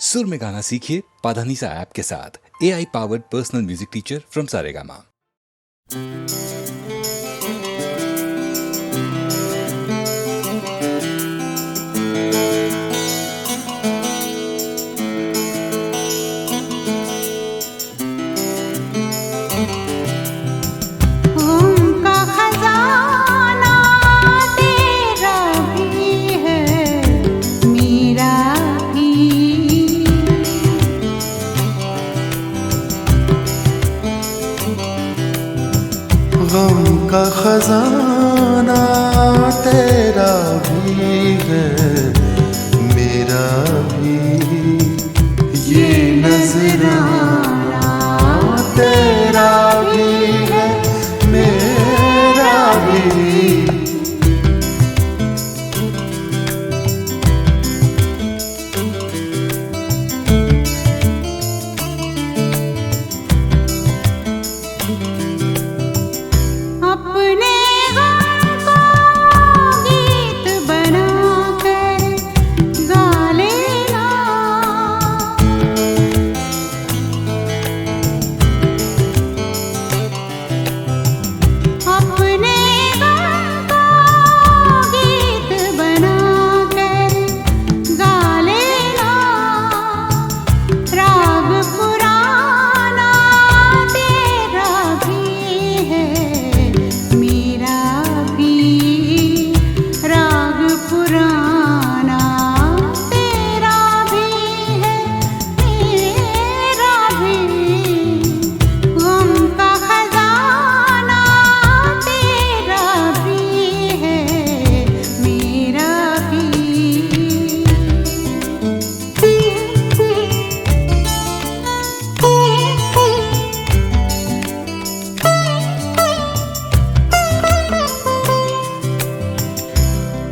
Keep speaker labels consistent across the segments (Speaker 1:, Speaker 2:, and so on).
Speaker 1: सुर में गाना सीखिए पाधानीसा ऐप के साथ। AI powered personal music teacher from Saregama.
Speaker 2: गम का खजाना तेरा भी है मेरा भी, ये नजराना तेरा भी है मेरा भी।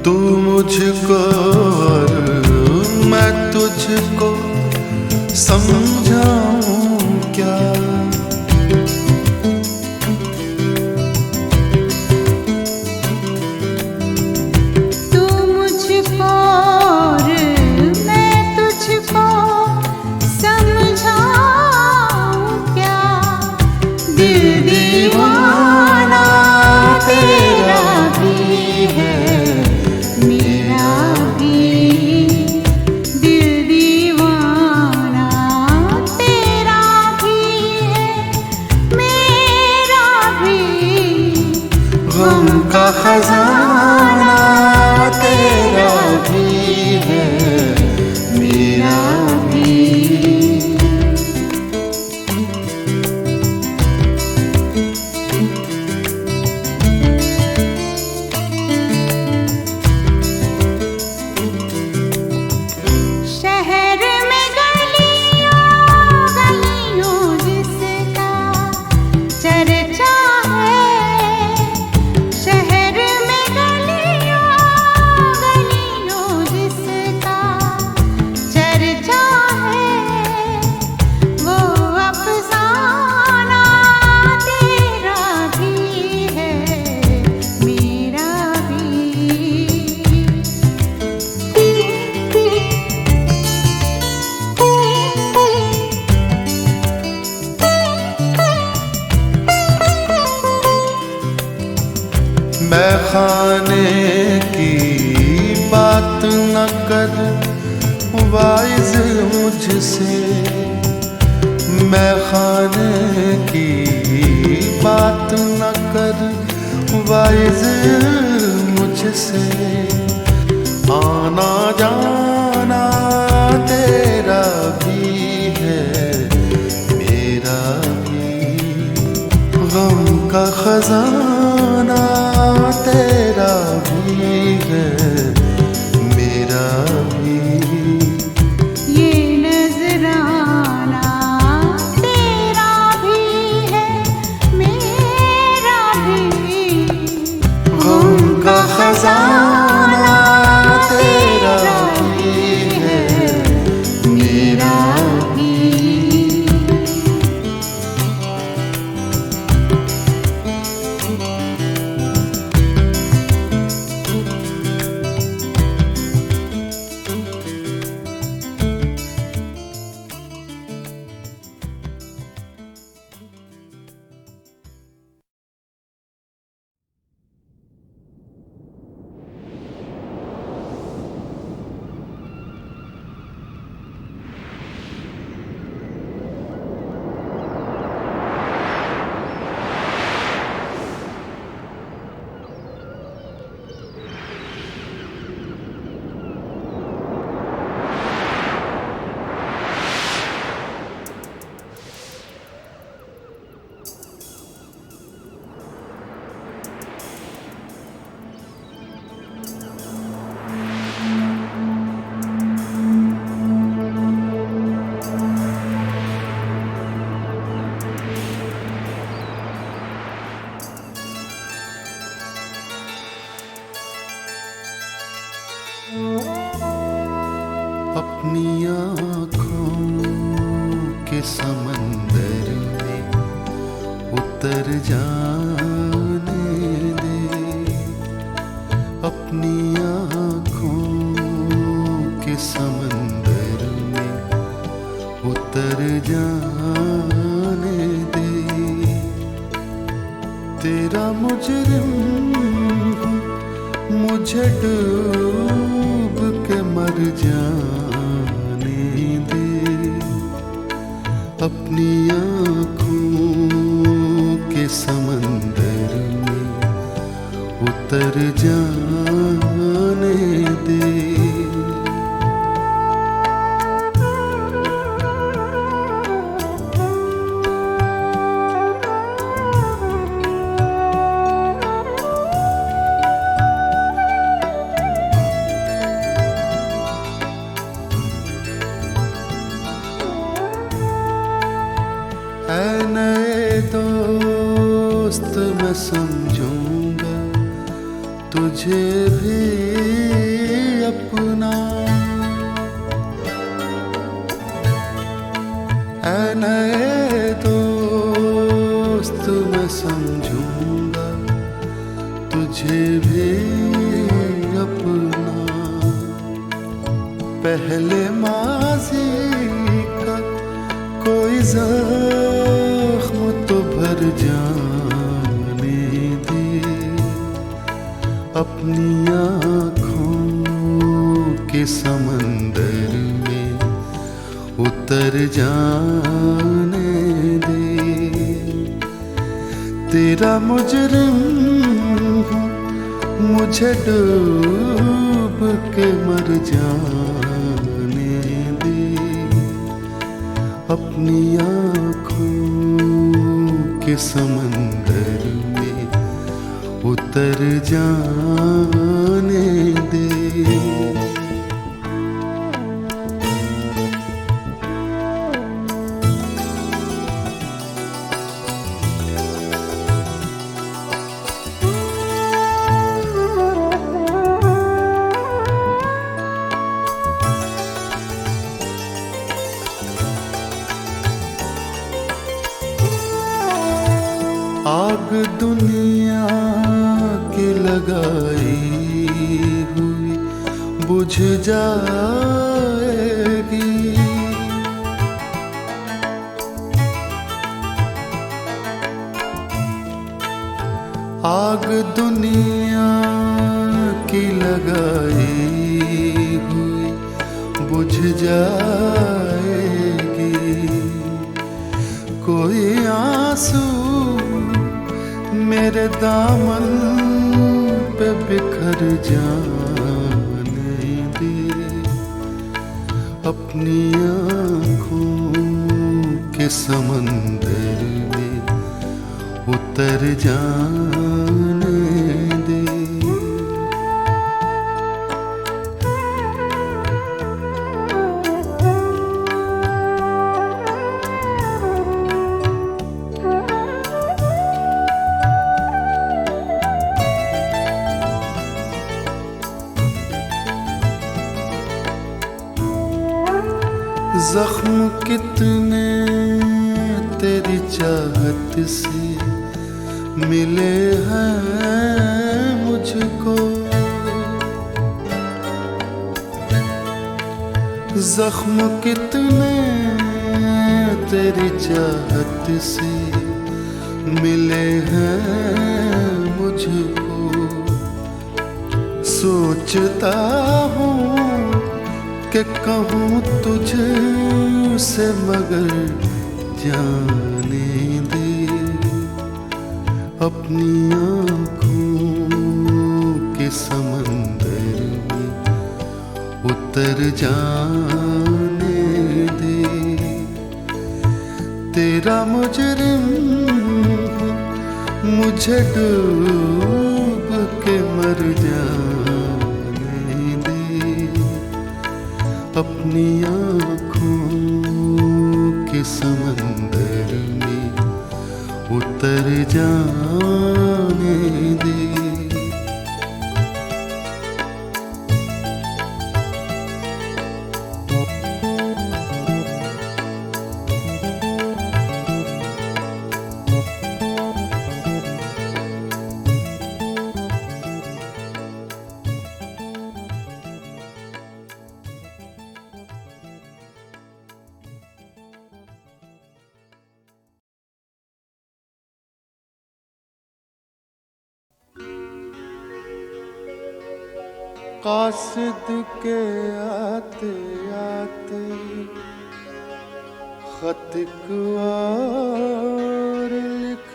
Speaker 2: तू मुझको और मैं तुझको समझाऊं क्या,
Speaker 3: तू मुझको और मैं तुझको समझाऊं क्या। दिल दीवाना तेरा भी है मेरा भी, दिल दीवाना तेरा भी है मेरा भी।
Speaker 2: गम का खजाना तेरा भी है मेरा भी।
Speaker 3: शहर में गलियों गलियों जिसका चर्चा है, शहर में गलियों गलियों जिसका चर्चा है, वो अफसाना तेरा भी है मेरा भी।
Speaker 2: मैं खाने की बात न कर वाइज मुझसे, मैं खाने की बात न कर वाइज मुझसे। आना जाना तेरा भी है मेरा भी, गम का खजाना तेरा भी है मेरा भी।
Speaker 3: ये नजराना तेरा भी है मेरा भी,
Speaker 2: गम का खजाना तेरा भी है मेरा
Speaker 3: भी।
Speaker 2: समंदर में उतर जाने दे, अपनी आँखों के समंदर में उतर जाने दे। तेरा मुजरिम हूँ, मुझे डूब के मर जाने दे, अपनी आँखों के समंदर में उतर जाने दे। ऐ नए दोस्त मैं समझूंगा तुझे भी अपना, ऐ नए दोस्त मैं समझूंगा तुझे भी अपना। पहले माज़ी का कोई ज़ख्म तो भर जाने दे, अपनी आँखों के समंदर में उतर जाने दे। तेरा मुजरिम हूँ, मुझे डूब के मर जाने दे, अपनी आँखों के समंदर में उतर जाने दे। आग दुनिया की लगाई हुई बुझ जाएगी, आग दुनिया की लगाई हुई बुझ जाएगी। कोई आंसू मेरे दामन पे बिखर जाने दे, अपनी आँखों के समंदर में उतर जाने दे। जख्म कितने तेरी चाहत से मिले हैं मुझको, जख्म कितने तेरी चाहत से मिले हैं मुझको। सोचता हूँ कि कहूँ तुझसे मगर जाने दे, अपनी आँखों के समंदर में उतर जाने दे। तेरा मुजरिम हूँ, मुझे डूब के मर जाने दे, अपनी आँखों के समंदर में उतर जाने दे। कासिद के आते आते खत और लिख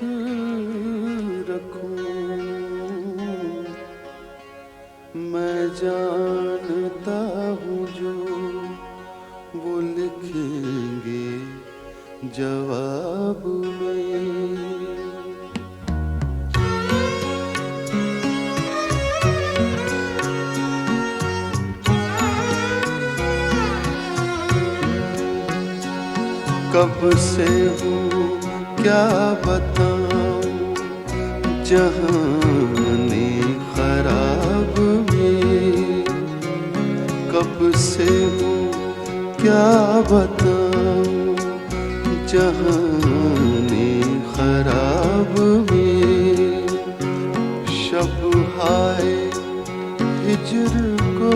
Speaker 2: रखूं। मैं जानता हूँ जो वो लिखेंगे जवाब में। कब से हूँ क्या बताऊं जहाने खराब में। कब से हूँ क्या बताऊं जहाने खराब में। शब हाय हिजर को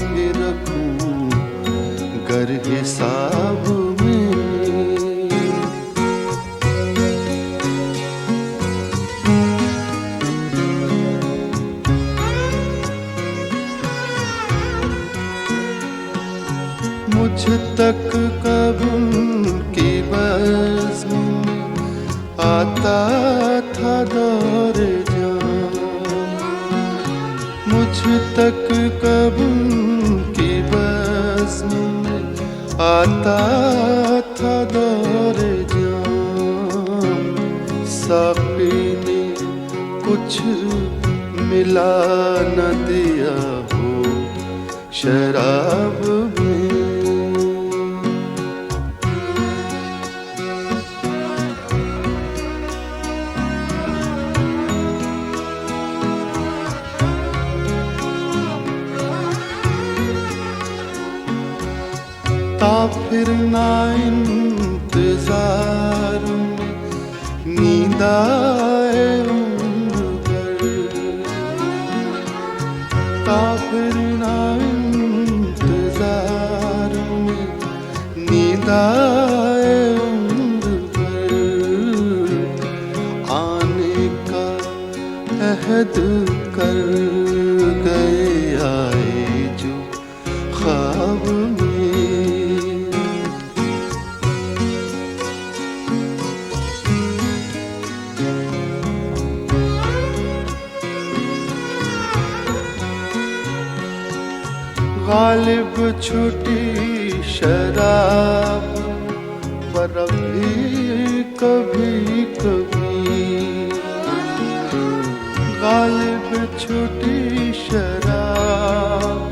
Speaker 2: भी रखूं गर हिसाब में। मुझ तक कब उनकी बज़्म में आता था दौर जान। मुझ तक कब उनकी बज़्म में आता था दौर जान। साक़ी ने कुछ मिला न दिया हो शराब में। ता फिर ना इंतजार में नींद आए उम्र भर। ता फिर ना इंतजार में नींद आए उम्र भर। आने का अहद कर गए आए जो ख्वाब में। गालिब छुटी शराब पर भी कभी कभी। गालिब छुटी शराब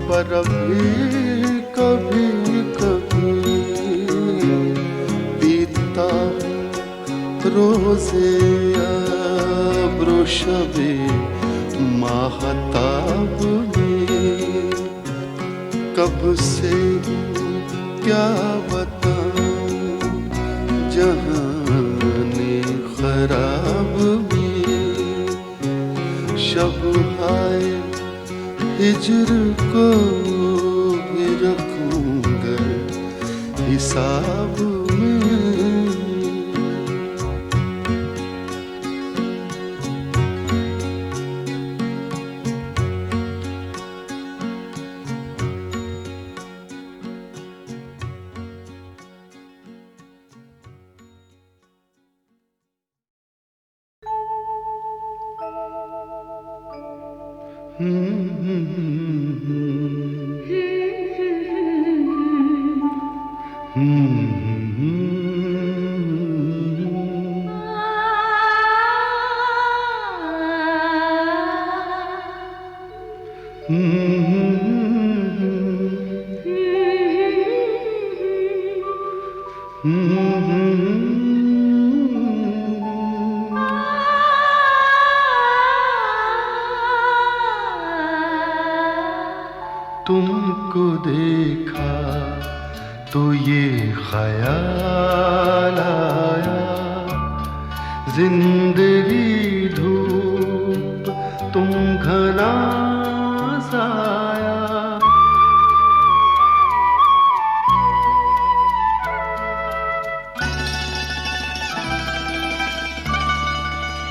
Speaker 2: पर भी कभी कभी। बीतता रोज़े अब्रो शबे माहताब में। कब से क्या बताऊं जहाने खराब में। शब हाय हिजर को भी रखूंगा हिसाब में। तुमको देखा तो ये ख्याल आया, जिंदगी धूप तुम घना साया।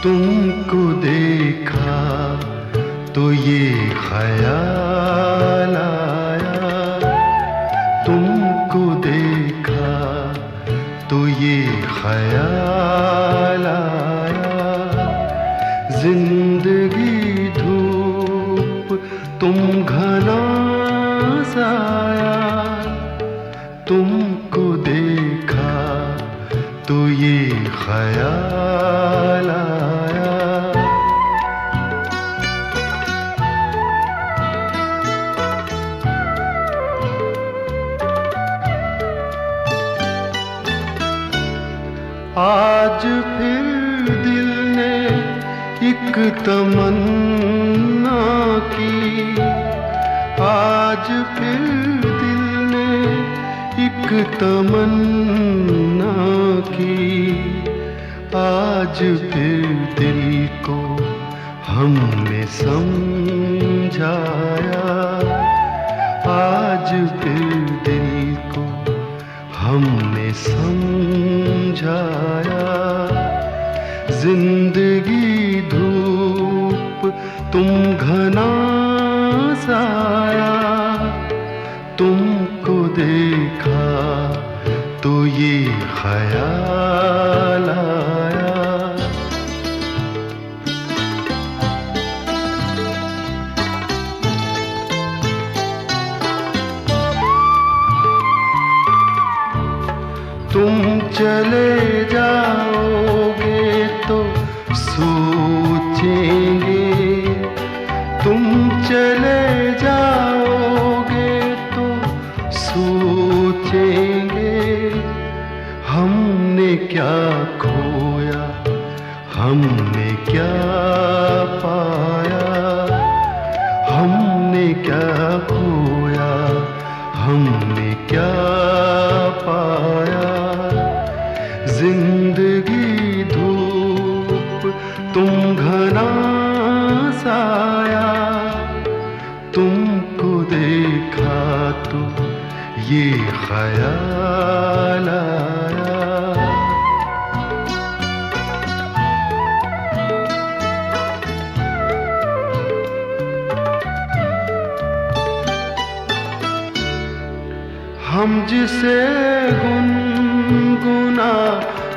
Speaker 2: तुमको देखा तो ये ख्याल ये ख्याल आया, जिंदगी धूप तुम घना साया, तुमको देखा तो ये ख्याल आया। आज फिर दिल ने एक तमन्ना की, आज फिर दिल ने एक तमन्ना की, आज फिर दिल को हमने समझाया, आज फिर दिल को हमने समझाया। जिंदगी धूप तुम घना साया, तुमको देखा तो ये ख्याल आया। तुम चले जाओगे तो सोचेंगे, तुम चले जाओगे तो सोचेंगे, हमने क्या खोया, हमने क्या पाया, हमने क्या खोया, हमने क्या पाया। जिंदगी धूप तुम घना साया, तुमको देखा तो ये ख्याल आया। हम जिसे गुनगुना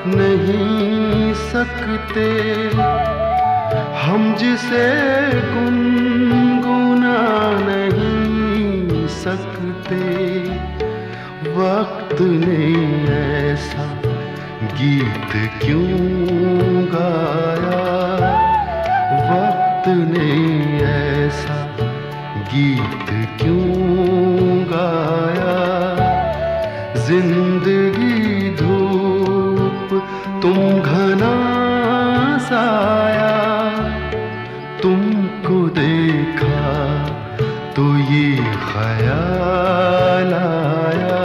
Speaker 2: नहीं सकते, हम जिसे गुनगुना नहीं सकते, वक्त ने ऐसा गीत क्यों गाया, वक्त ने ऐसा गीत क्यों गाया। जिंदगी धूप तुम घना साया, तुमको देखा तो ये ख्याल आया,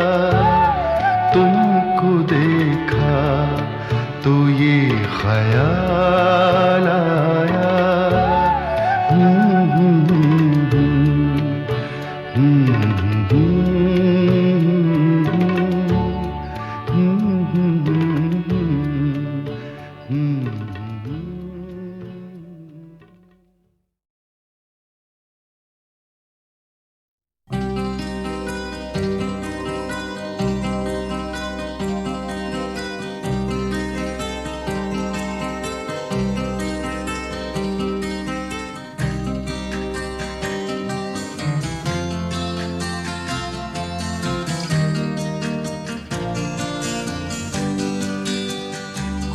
Speaker 2: तुमको देखा तो ये ख्याल आया।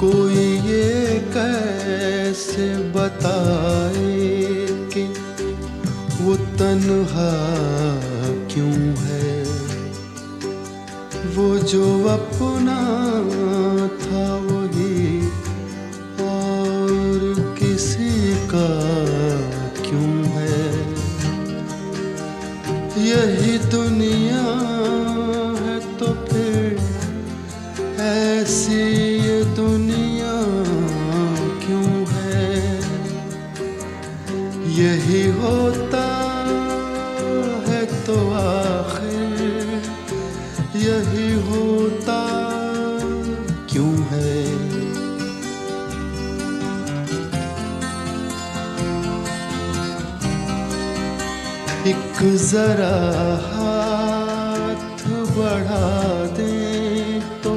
Speaker 2: कोई ये कैसे बताए कि वो तन्हा क्यों है, वो जो अपना था वही और किसी का क्यों है। यही दुनिया है तो फिर ऐसी ये दुनिया क्यों है। यही होता है तो आखिर यही होता क्यों है। एक जरा हाथ बढ़ा दे तो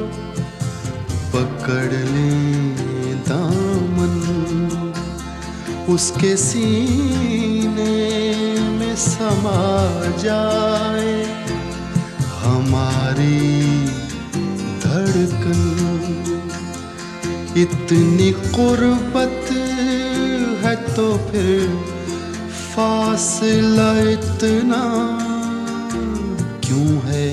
Speaker 2: पकड़ लें दामन उसके सीने में समा जाए हमारी धड़कन इतनी कुर्बत है तो फिर फासला इतना क्यों है।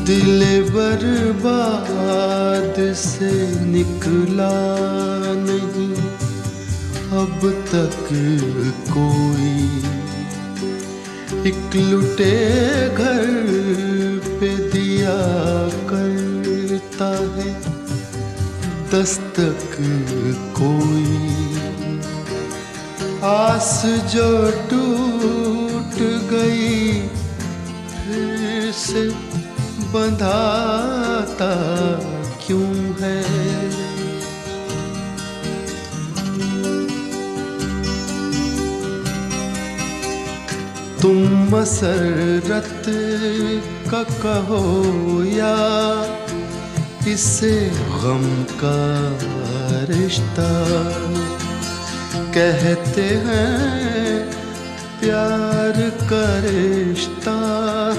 Speaker 2: दिल बर्बाद से निकला नहीं अब तक कोई एक लुटे घर पे दिया करता है दस्तक कोई आस जो टूट गई फिर से बंधाता क्यों है। तुम मसरत का कहो या इसे गम का रिश्ता कहते हैं प्यार का रिश्ता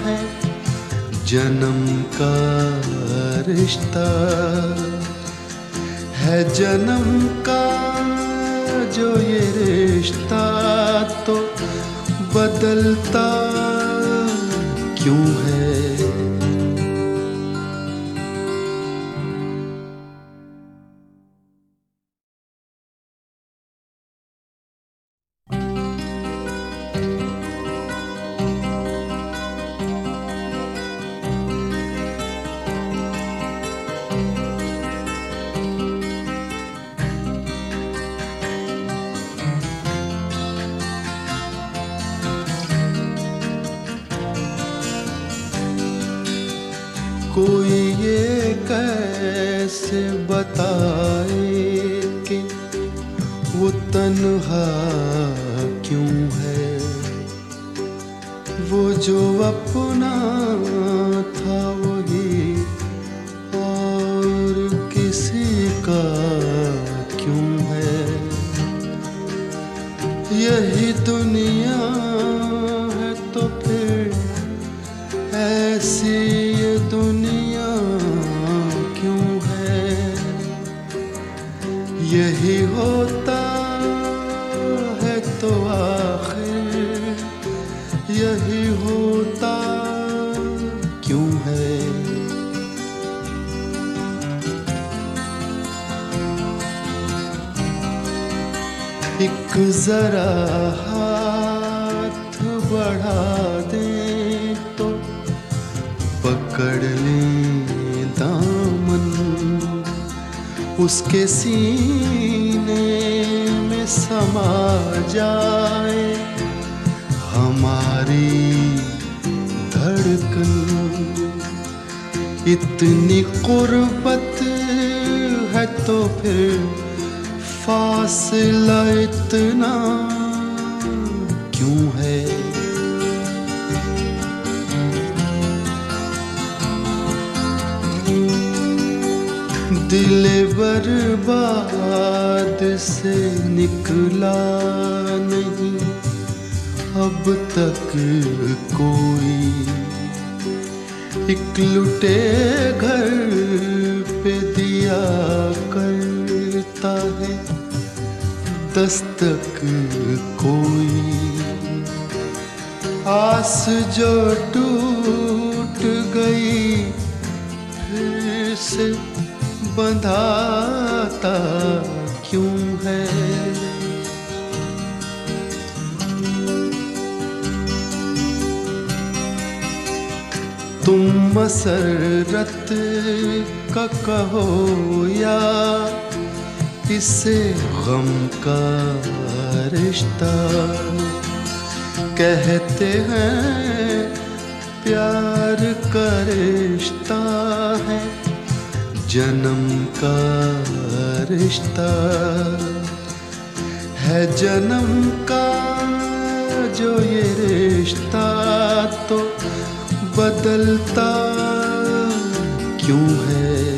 Speaker 2: है जन्म का रिश्ता है जन्म का जो ये रिश्ता तो बदलता क्यों है। कोई ये कैसे बताए कि वो तन्हा क्यों है वो जो अपना था वही और किसी का क्यों है। यही दुनिया है तो फिर ऐसी ये दुनिया क्यों है। यही होता है तो आखिर यही होता क्यों है। एक जरा हाथ बढ़ा दें तो पकड़ लें दामन उसके सीने में समा जाए हमारी धड़कन इतनी कुर्बत है तो फिर फासला इतना क्यों है। दिल बर्बाद से निकला नहीं अब तक कोई एक लुटे घर पे दिया करता है दस्तक कोई आस जो टूट गई फिर से बंधाता क्यों है। तुम मसरत का कहो या इसे गम का रिश्ता कहते हैं प्यार का रिश्ता है जन्म का रिश्ता है जन्म का जो ये रिश्ता तो बदलता क्यों है?